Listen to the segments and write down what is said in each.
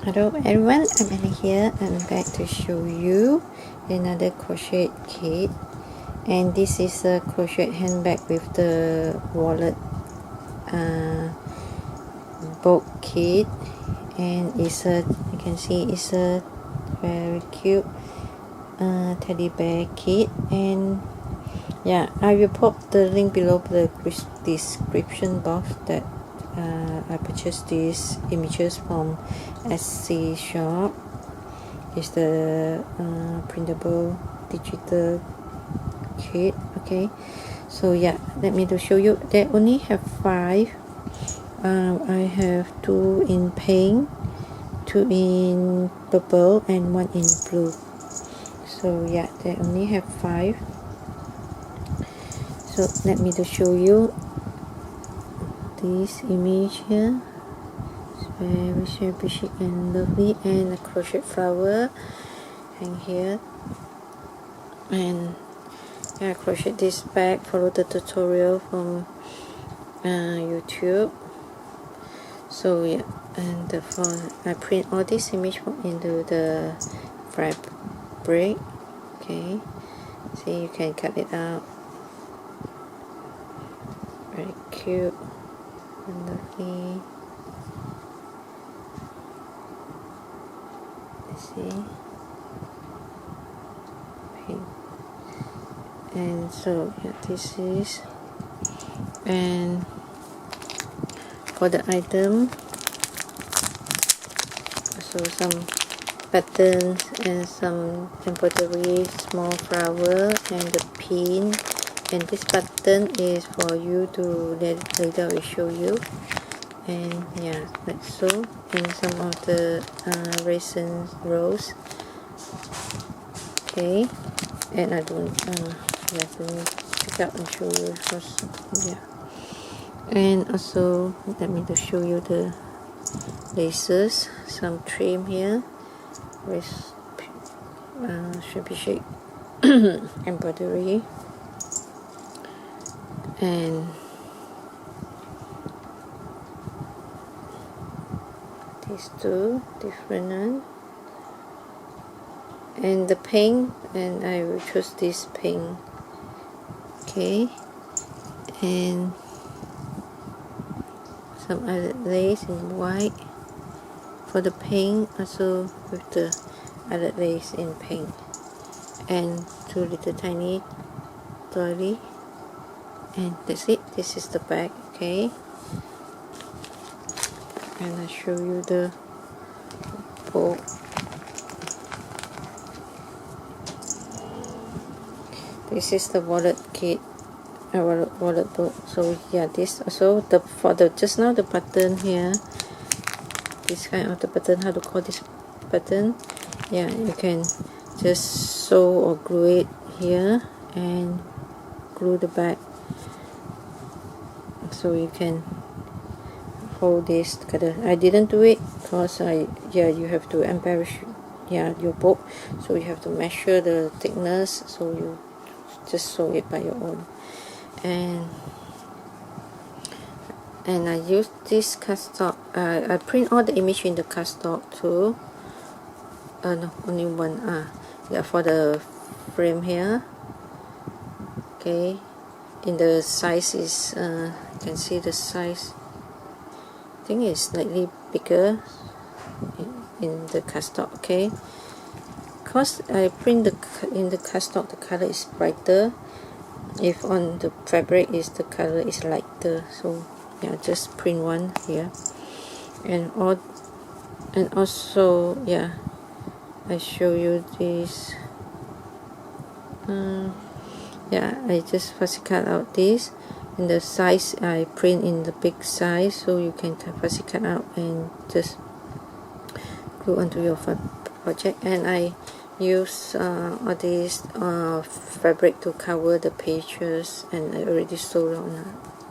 Hello everyone, I'm Annie here. I'm back to show you another crochet kit, and this is a crochet handbag with the wallet bolt kit, and you can see it's a very cute teddy bear kit. And yeah, I will pop the link below the description box that I purchased these images from Etsy shop. It's the printable digital kit. Okay, so yeah, let me to show you. They only have 5. I have 2 in pink, 2 in purple, and 1 in blue. So yeah, they only have 5. So let me to show you this image here. It's very chic and lovely, and a crochet flower hang here. And yeah, crochet this bag. Follow the tutorial from YouTube. So yeah, and I print all this image into the fabric. Okay, see, you can cut it out. Very cute and lovely. See, pink. And so yeah, this is, and for the item, so some patterns and some embroidery, small flower, and the pin. And this button is for you to later I will show you. And yeah, like so. And some of the resin rows. Okay, and I don't have to pick up and show you first. Yeah, and also let me to show you the laces, some trim here with shabby chic embroidery, and these 2 different ones. And the pink, and I will choose this pink. Okay, and some other lace in white for the pink, also with the other lace in pink, and 2 little tiny doily. And that's it. This is the bag. Okay, and I'll show you the bowl. This is the wallet kit, wallet book. So yeah, this also for the just now the button here, this kind of the button, how to call this button. Yeah, you can just sew or glue it here and glue the back, so you can hold this together. I didn't do it because you have to embellish your book, so you have to measure the thickness, so you just sew it by your own. And I use this cardstock. I print all the image in the cardstock too. No, only one. Yeah, for the frame here. Okay, in the size is you can see the size. I think it's slightly bigger in the cardstock. Okay, because I print in the cardstock, the color is brighter. If on the fabric the color is lighter, so yeah, just print one here. And also yeah, I show you this. Yeah, I just fussy cut out this, and the size I print in the big size, so you can fussy cut out and just glue onto your project. And I use all this fabric to cover the pages, and I already sewed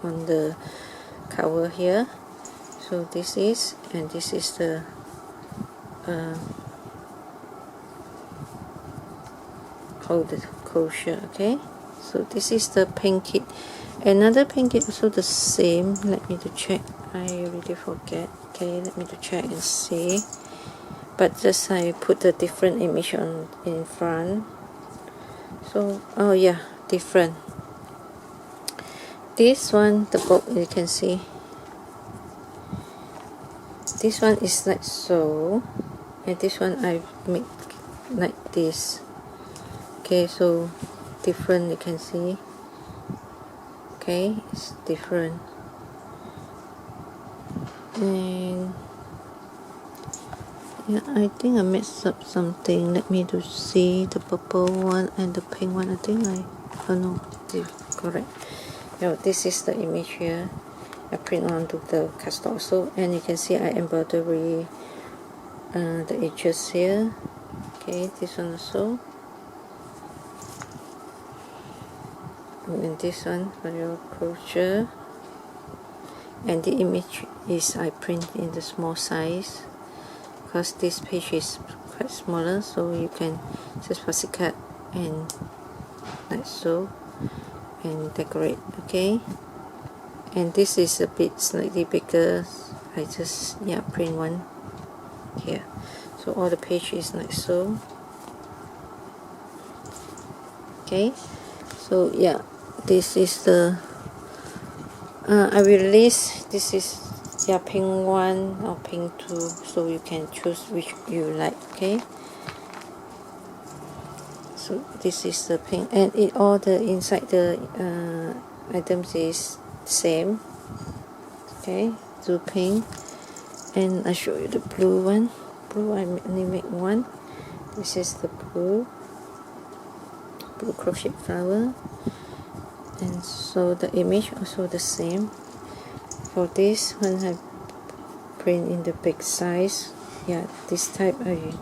on the cover here. So this is, and this is the crochet. Okay, so this is the pink kit. Another pink kit also the same. Let me to check, I already forget. Okay, let me to check and see. but just I put a different image on in front. So oh yeah, different. This one, the book, you can see this one is like so, and this one I make like this. Okay, so different, you can see. Okay, it's different. And yeah, I think I messed up something. Let me to see the purple one and the pink one. I think oh no, correct. Yeah, this is the image here. I print onto the cardstock also, and you can see I embroidery the edges here. Okay, this one also, and this one for your crochet. And the image is I print in the small size because this page is quite smaller, so you can just fussy cut and like so and decorate. Okay, and this is a bit slightly bigger. I just print one here, so all the page is like so. Okay, so yeah, this is the I will list. This is pink 1 or pink 2, so you can choose which you like. Okay, so this is the pink, and all the inside the items is same. Okay, do pink, and I show you the blue one. Blue, I only make one. This is the blue crochet flower, and so the image also the same. For this one I print in the big size. Yeah, this type I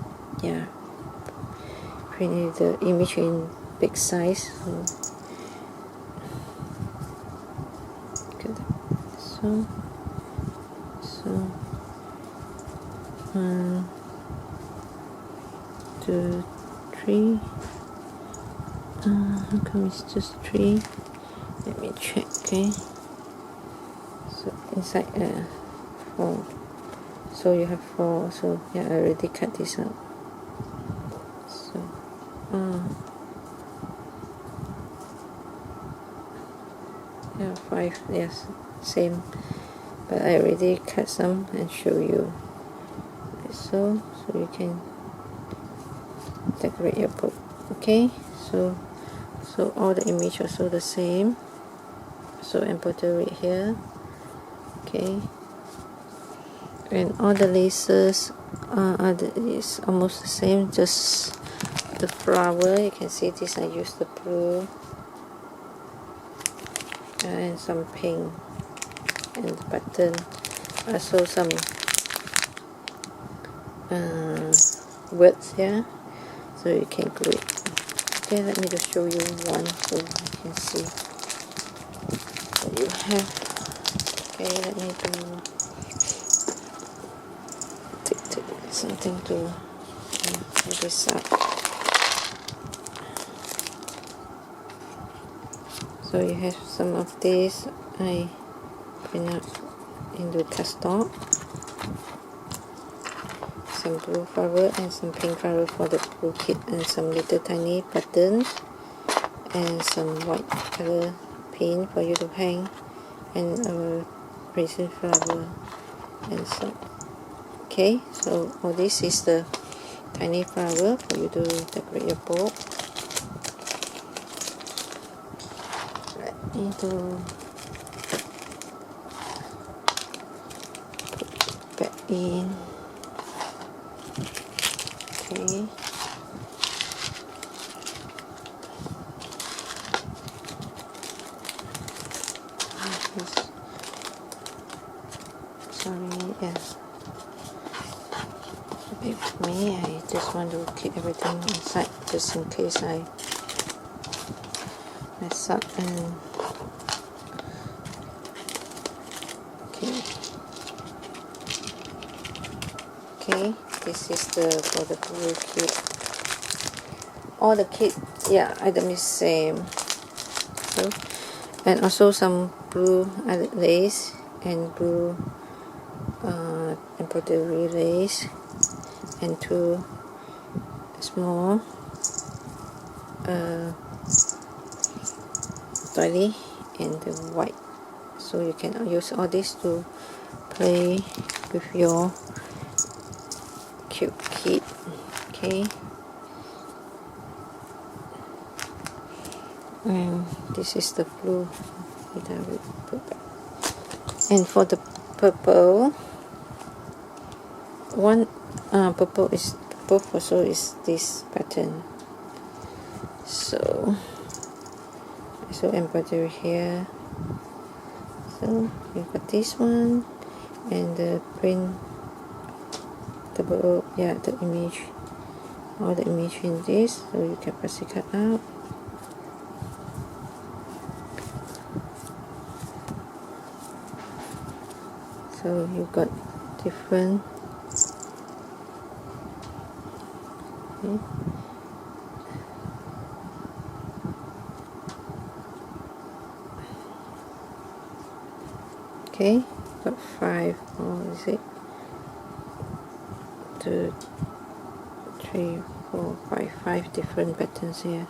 printed the image in big size. So 1, 2, 3. How come it's just 3? Let me check. Okay, so inside 4, so you have 4. So yeah, I already cut this out. So 5, yes, same, but I already cut some and show you. So you can decorate your book. Okay, so all the image also the same, so embroidery here. Okay, and all the laces is almost the same, just the flower. You can see this I use the blue and some pink, and the button also some words here, so you can glue it. Okay, let me just show you one so you can see what you have. Okay, let me take something to pull this up. So you have some of this I print out into cardstock, some blue flower and some pink flower for the blue kit, and some little tiny buttons, and some white color pin for you to hang, and a resin flower and some. Okay, so all this is the tiny flower for you to decorate your book. Let me to put it back in. Okay. Sorry, with me, I just want to keep everything inside just in case I mess up. And okay, this is for the blue kit. All the kit item is same. So, and also some blue lace and blue embroidery lace, and 2 small doily and the white. So you can use all this to play with your cute kit. Okay, and this is the blue that I will put back. And for the purple one, purple also is this pattern. So embroidery here. So you got this one and the print, the image, all the image in this, so you can press it cut out. So you got different. Okay. Okay, got 5, or is it 2, 3, 4, 5 different patterns here,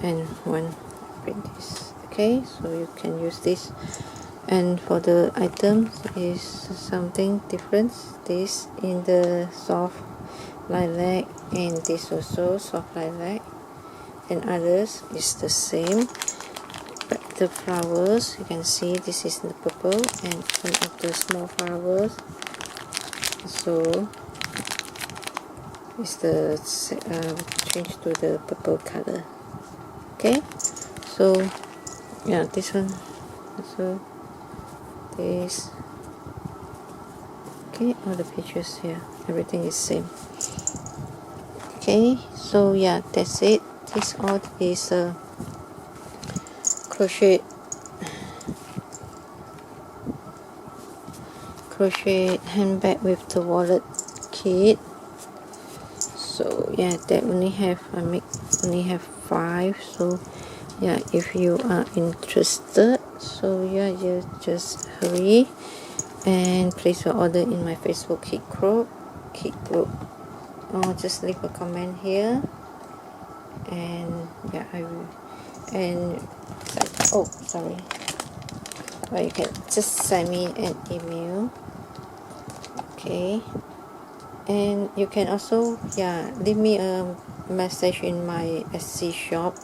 and one print this. Okay, so you can use this. And for the items is something different. This in the soft lilac, and this also soft lilac, and others is the same. But the flowers, you can see this is the purple, and one of the small flowers so is the change to the purple color. Okay, so yeah, this one also, this. Okay, all the pictures here, everything is same. Okay, so yeah, that's it. This all is a crochet handbag with the wallet kit. So yeah, that only have only have 5. So yeah, if you are interested, so yeah, you just hurry and place your order in my Facebook kit group, or just leave a comment here, and yeah, I will. And oh, sorry, or you can just send me an email. Okay, and you can also leave me a message in my Etsy shop.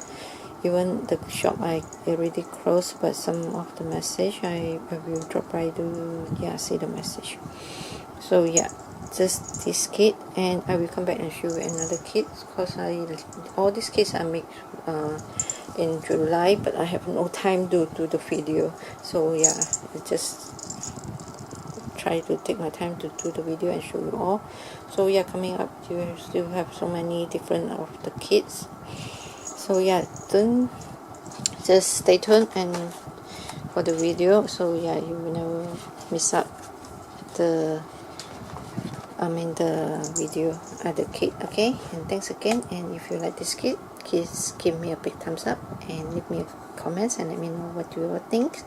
Even the shop I already closed, but some of the message I will drop by to see the message. So yeah, just this kit, and I will come back and show you another kit, because all these kits I make in July, but I have no time to do the video. So yeah, I just try to take my time to do the video and show you all. So yeah, coming up you still have so many different of the kits. So yeah, then just stay tuned and for the video, so yeah, you will never miss out the video at the kit. Okay, and thanks again, and if you like this kit, please give me a big thumbs up and leave me comments and let me know what you all think.